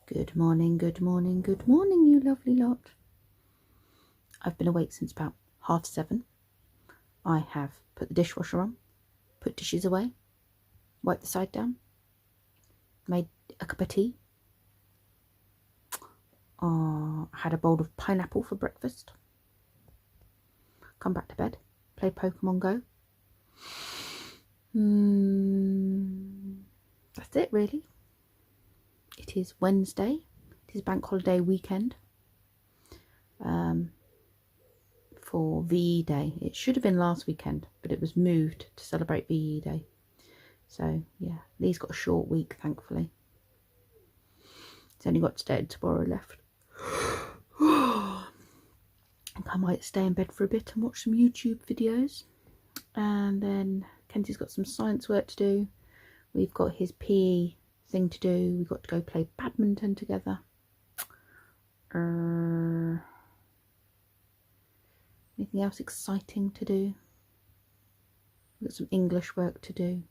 Good morning, good morning, good morning, you lovely lot. I've been awake since about 7:30. I have put the dishwasher on, put dishes away, wiped the side down, made a cup of tea. I had a bowl of pineapple for breakfast. Come back to bed, play Pokemon Go. That's it really. It is Wednesday. It is bank holiday weekend for VE Day. It should have been last weekend, but it was moved to celebrate VE Day. So yeah, Lee's got a short week, thankfully. It's only got today and tomorrow left. I might stay in bed for a bit and watch some YouTube videos. And then Kenzie's got some science work to do. We've got his PE thing to do. We've got to go play badminton together. Anything else exciting to do? We've got some English work to do.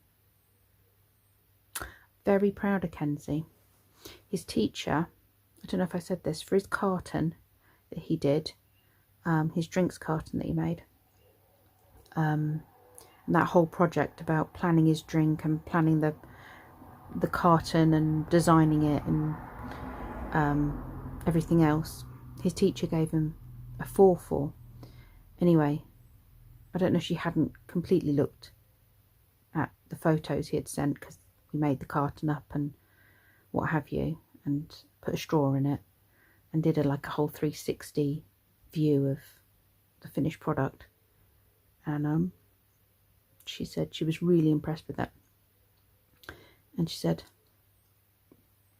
Very proud of Kenzie. His teacher, I don't know if I said this, for his carton that he did, his drinks carton that he made, and that whole project about planning his drink and planning the carton and designing it and everything else, his teacher gave him a 4 for. Anyway, I don't know if she hadn't completely looked at the photos he had sent, because we made the carton up and what have you, and put a straw in it and did a whole 360 view of the finished product. And she said she was really impressed with that. And she said,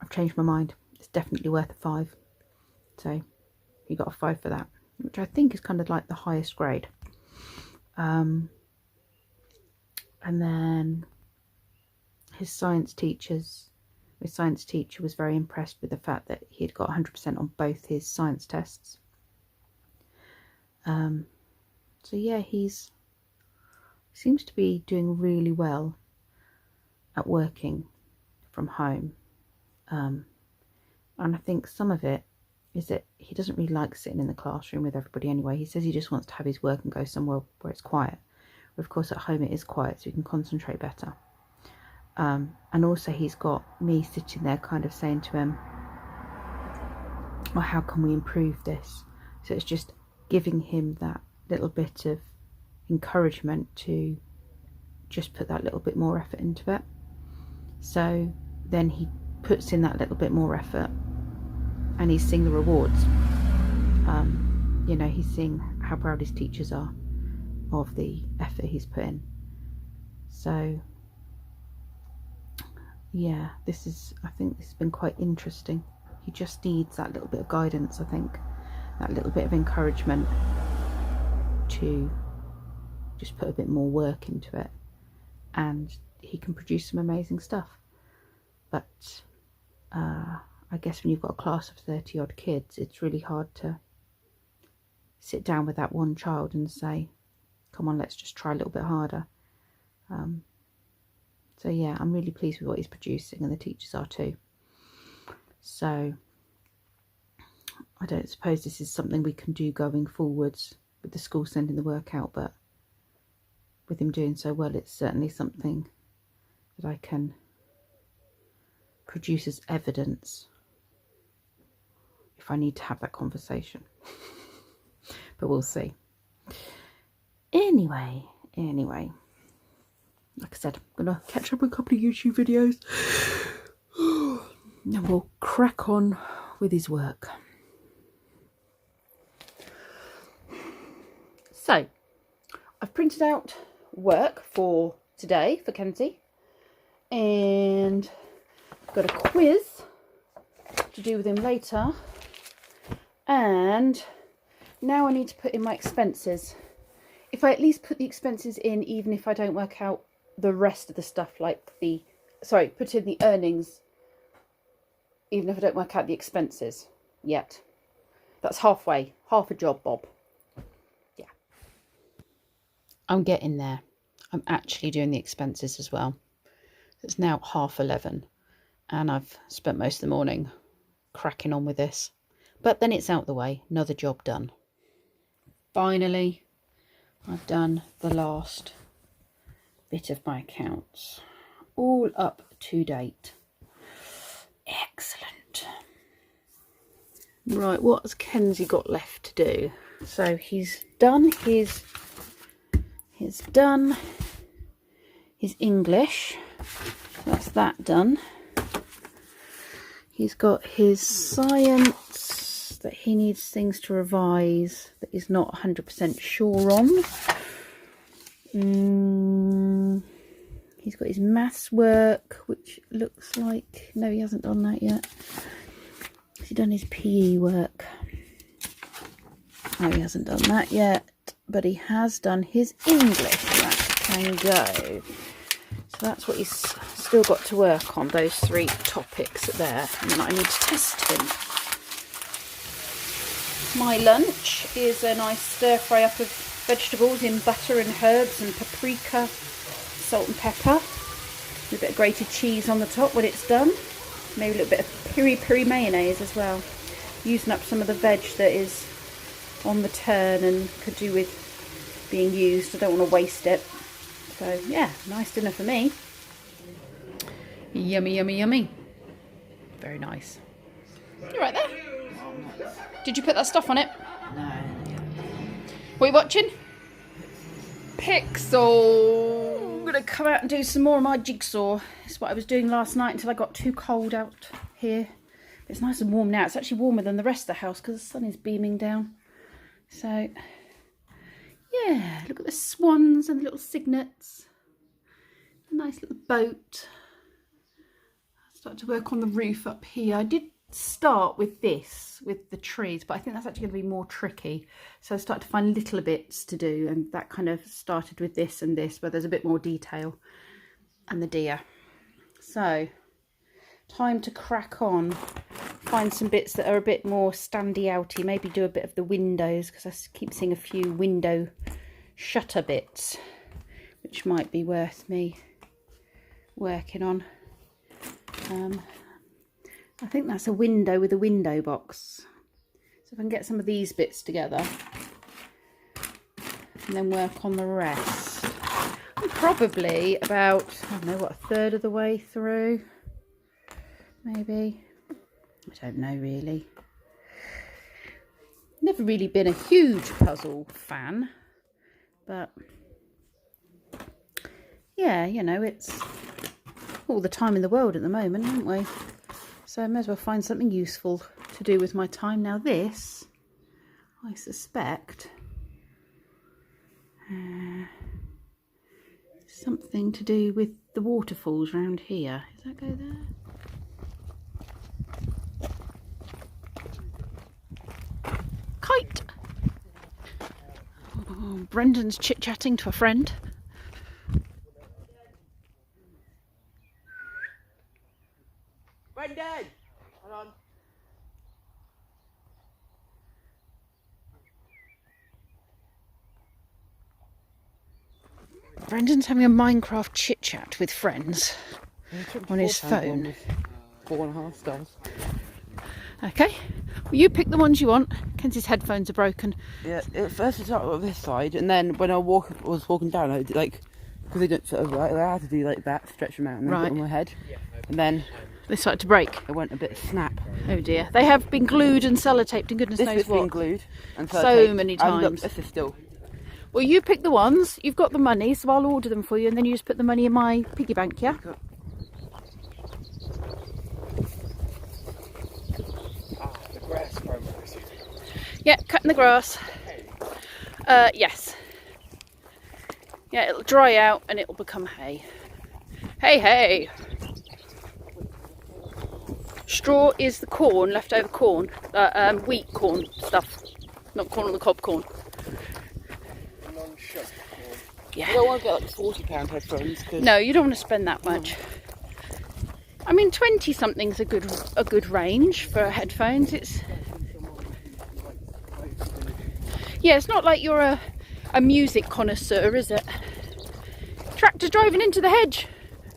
I've changed my mind. It's definitely worth a 5. So he got a 5 for that, which I think is kind of like the highest grade. And then his science teacher was very impressed with the fact that he had got 100% on both his science tests. So yeah, he seems to be doing really well at working from home. And I think some of it is that he doesn't really like sitting in the classroom with everybody anyway. He says he just wants to have his work and go somewhere where it's quiet. But of course at home it is quiet, so he can concentrate better. And also he's got me sitting there kind of saying to him, well, how can we improve this? So it's just giving him that little bit of encouragement to just put that little bit more effort into it. So then he puts in that little bit more effort and he's seeing the rewards. You know, he's seeing how proud his teachers are of the effort he's put in. So yeah, I think this has been quite interesting. He just needs that little bit of guidance, I think, that little bit of encouragement to just put a bit more work into it, and he can produce some amazing stuff. But I guess when you've got a class of 30 odd kids, it's really hard to sit down with that one child and say, come on, let's just try a little bit harder. So yeah, I'm really pleased with what he's producing, and the teachers are too. So I don't suppose this is something we can do going forwards with the school sending the work out, but with him doing so well, it's certainly something that I can produce as evidence if I need to have that conversation. But we'll see. Anyway, like I said, I'm going to catch up with a couple of YouTube videos and we'll crack on with his work. So, I've printed out work for today for Kenzie, and got a quiz to do with him later, and now I need to put in my expenses. If I at least put the expenses in, even if I don't work out the rest of the stuff, like put in the earnings, even if I don't work out the expenses yet. That's half a job, Bob. Yeah. I'm getting there. I'm actually doing the expenses as well. It's now 11:30 and I've spent most of the morning cracking on with this. But then it's out the way, another job done. Finally, I've done the last bit of my accounts. All up to date. Excellent. Right, what has Kenzie got left to do? So he's done his English. So that's that done. He's got his science that he needs things to revise that he's not 100% sure on. He's got his maths work, which looks like... No, he hasn't done that yet. Has he done his PE work? No, he hasn't done that yet. But he has done his English. That can go. So that's what he's still got to work on, those 3 topics there. And then I need to test him. My lunch is a nice stir fry up of vegetables in butter and herbs and paprika, salt and pepper. With a bit of grated cheese on the top when it's done. Maybe a little bit of piri mayonnaise as well. Using up some of the veg that is on the turn and could do with being used. I don't want to waste it. So yeah, nice dinner for me. Yummy, yummy, yummy. Very nice. You right there? Did you put that stuff on it? No. What are you watching? Pixel. I'm going to come out and do some more of my jigsaw. It's what I was doing last night until I got too cold out here. It's nice and warm now. It's actually warmer than the rest of the house because the sun is beaming down. So, yeah, look at the swans and the little cygnets. A nice little boat. I started to work on the roof up here. I did start with this, with the trees, but I think that's actually going to be more tricky. So I started to find little bits to do, and that kind of started with this and this, where there's a bit more detail, and the deer. So, time to crack on. Find some bits that are a bit more standy-outy. Maybe do a bit of the windows, because I keep seeing a few window shutter bits, which might be worth me working on. I think that's a window with a window box. So if I can get some of these bits together and then work on the rest. I'm probably about, I don't know, what, a third of the way through, maybe. I don't know really. Never really been a huge puzzle fan, but yeah, you know, it's all the time in the world at the moment, haven't we? So I may as well find something useful to do with my time. Now this, I suspect, something to do with the waterfalls around here. Does that go there? Kite! Oh, Brendan's chit-chatting to a friend. Brendan! Hold on. Brendan's having a Minecraft chit-chat with friends on his phone. 4.5 stars. Okay, well, you pick the ones you want. Kenzie's headphones are broken. Yeah, it first started on this side, and then when I was walking down, I did, like, because they don't sort of like, I had to do like that, stretch them out, and then put on my head, and then they started to break. it went a bit snap. Oh dear, they have been glued and sellotaped, and goodness This knows has what. been glued and So many times. This is still. Well, you pick the ones. You've got the money, so I'll order them for you, and then you just put the money in my piggy bank, yeah? The grass progress. Yeah, cutting the grass. Yes. Yeah, it'll dry out and it'll become hay. Hey, hey! Straw is the corn, leftover corn, wheat corn stuff, not corn on the cob corn. Yeah. I don't want to get like £40 headphones. No, you don't want to spend that much. I mean, 20 something's a good range for headphones. It's it's not like you're a music connoisseur, is it? Tractor's driving into the hedge.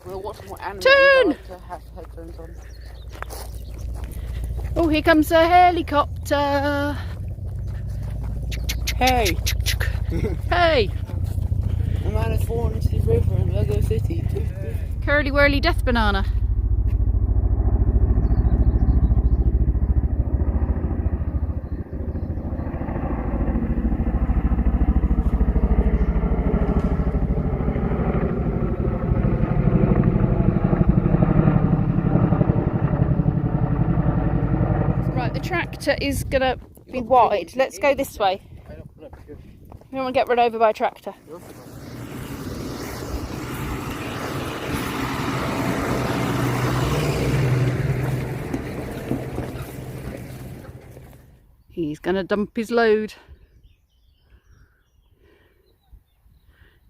We'll watch more animals. Turn! To have headphones on. Oh, here comes a helicopter. Hey! Hey! A man has fallen into the river in Lego City. Curly whirly death banana. Right, the tractor is gonna be wide. Let's go this way. We don't want to get run over by a tractor. He's gonna dump his load.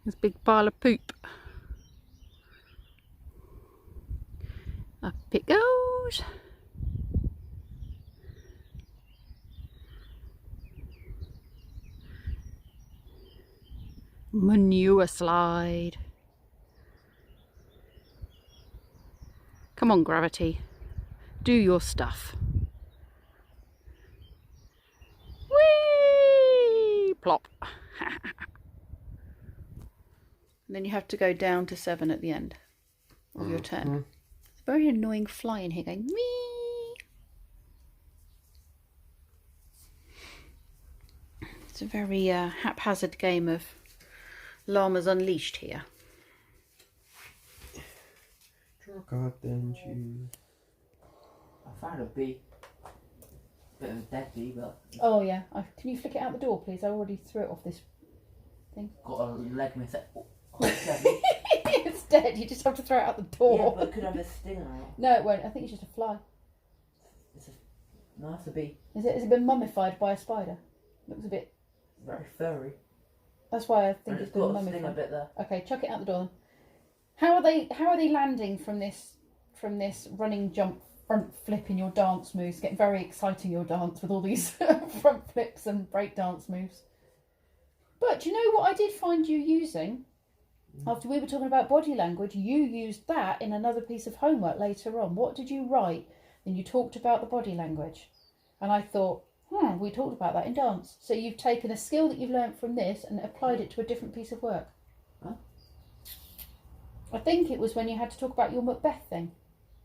His big pile of poop. Up it goes. Manure slide. Come on, gravity. Do your stuff. Whee! Plop. And then you have to go down to 7 at the end of your turn. It's a very annoying fly in here going whee. It's a very haphazard game of Llamas Unleashed here. Draw card, then choose. I found a bee. Bit of a dead bee, but. Oh yeah. Can you flick it out the door, please? I already threw it off this thing. Got a leg missing. It's dead. You just have to throw it out the door. Yeah, but it could have a stinger out. No, it won't. I think it's just a fly. No, it's a bee. Is it? Has it been mummified by a spider? Looks a bit. Very furry. That's why I think And it's it's been got a mummified. stinger bit there. Okay, chuck it out the door then. How are they landing from this running jump front flip in your dance moves? Getting very exciting your dance with all these front flips and break dance moves. But do you know what I did find you using? After we were talking about body language, you used that in another piece of homework later on. What did you write? And you talked about the body language. And I thought, we talked about that in dance. So you've taken a skill that you've learnt from this and applied it to a different piece of work. Huh? I think it was when you had to talk about your Macbeth thing.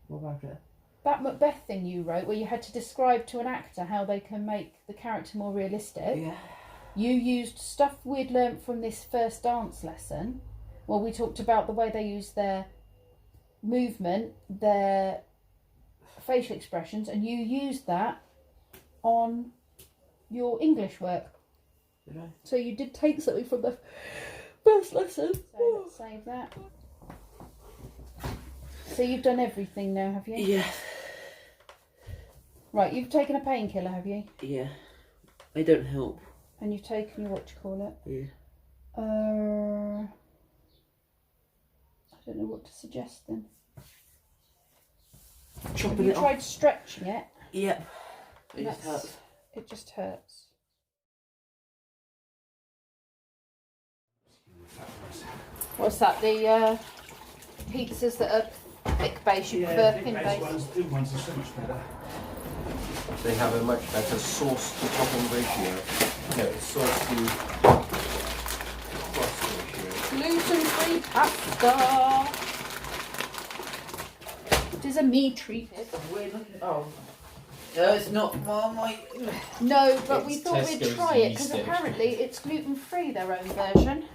What about it? That Macbeth thing you wrote, where you had to describe to an actor how they can make the character more realistic. Yeah. You used stuff we'd learnt from this first dance lesson. Well, we talked about the way they use their movement, their facial expressions, and you used that on your English work. Did I? So you did take something from the first lesson. So let's save that. So you've done everything now, have you? Yeah. Right, you've taken a painkiller, have you? Yeah. They don't help. And you've taken your, what do you call it? Yeah. I don't know what to suggest then. Chopping Have you it tried off. stretching it? Yep. It just hurts. It just hurts. What's that? The pizzas that are thick base, you prefer thin base? Thin ones are so much better. They have a much better sauce to topping ratio. No, sauce to crust ratio. Gluten-free pasta. It is a meat treated. Weird looking. Oh. No, it's not Marmite. No, but we It's thought we'd Tesco's try it because yeast apparently it's gluten-free, their own version.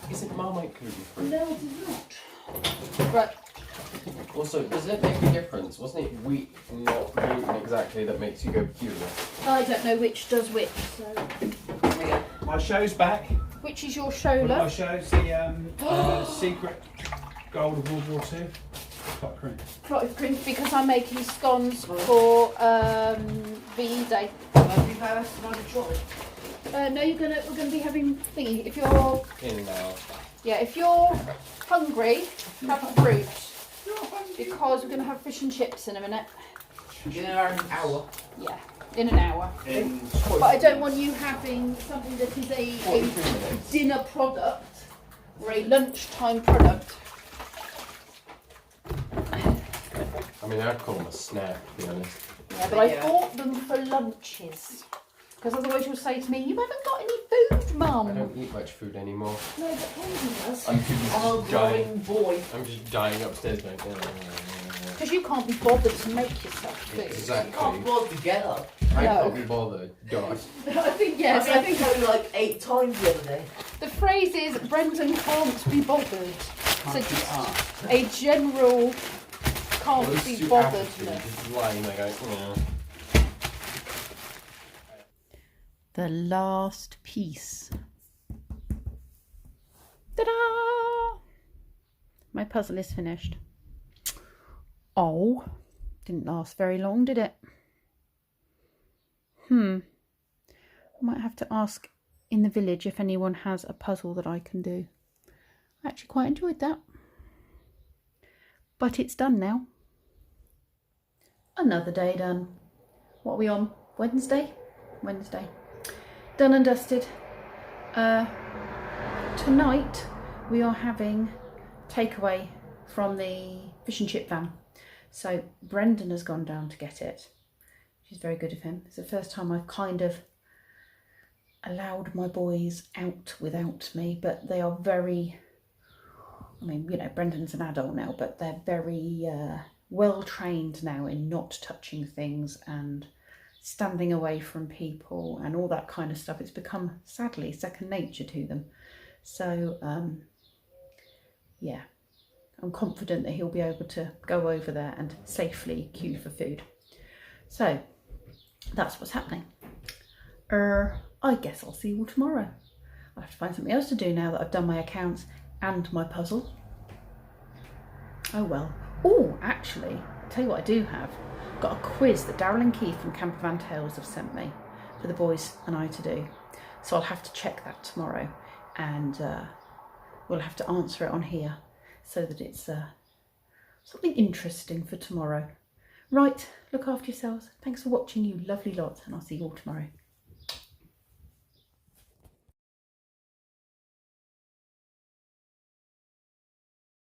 Isn't Marmite gluten free? No, it is not. Right. Also, does it make a difference? Wasn't it wheat, not gluten exactly, that makes you go curious? I don't know which does which. So. My show's back. Which is your show, One of my love? shows, the Secret Gold of World War II. Quite cream. Clotted print because I'm making scones for VE Day. Have you had a try? No, we're gonna be having thingy. If you're In now. if you're hungry, have a fruit. Because we're gonna have fish and chips in a minute. In an hour. Yeah, in an hour. But I don't want you having something that is a dinner product or a lunchtime product. I mean, I'd call them a snack, to be honest. Yeah, but I bought them for lunches. Because otherwise you'll say to me, you haven't got any food, Mum. I don't eat much food anymore. No, but Kenzie does. I'm too busy I'm a growing boy. I'm just dying upstairs going, Because you can't be bothered to make yourself food. exactly. Can't bother to get up. I No. can't be bothered. God. I think, yes, I think I like 8 times the other day. the phrase is Brendan can't be bothered. So just a general can't Those be two botheredness. attitudes, just lying there going, yeah. The last piece. Ta-da! My puzzle is finished. Oh, didn't last very long, did it? I might have to ask in the village if anyone has a puzzle that I can do. I actually quite enjoyed that. But it's done now. Another day done. What are we on? Wednesday? Wednesday. Done and dusted. Tonight we are having takeaway from the fish and chip van. So Brendan has gone down to get it. Which is very good of him. It's the first time I've kind of allowed my boys out without me, but they are very, I mean, you know, Brendan's an adult now, but they're very well trained now in not touching things and standing away from people and all that kind of stuff. It's become, sadly, second nature to them. So, yeah, I'm confident that he'll be able to go over there and safely queue for food. So, that's what's happening. I guess I'll see you all tomorrow. I'll have to find something else to do now that I've done my accounts and my puzzle. Oh well. Oh, actually, I'll tell you what I do have. I've got a quiz that Daryl and Keith from Campervan Tales have sent me for the boys and I to do. So I'll have to check that tomorrow and we'll have to answer it on here so that it's something interesting for tomorrow. Right, look after yourselves. Thanks for watching, you lovely lot, and I'll see you all tomorrow.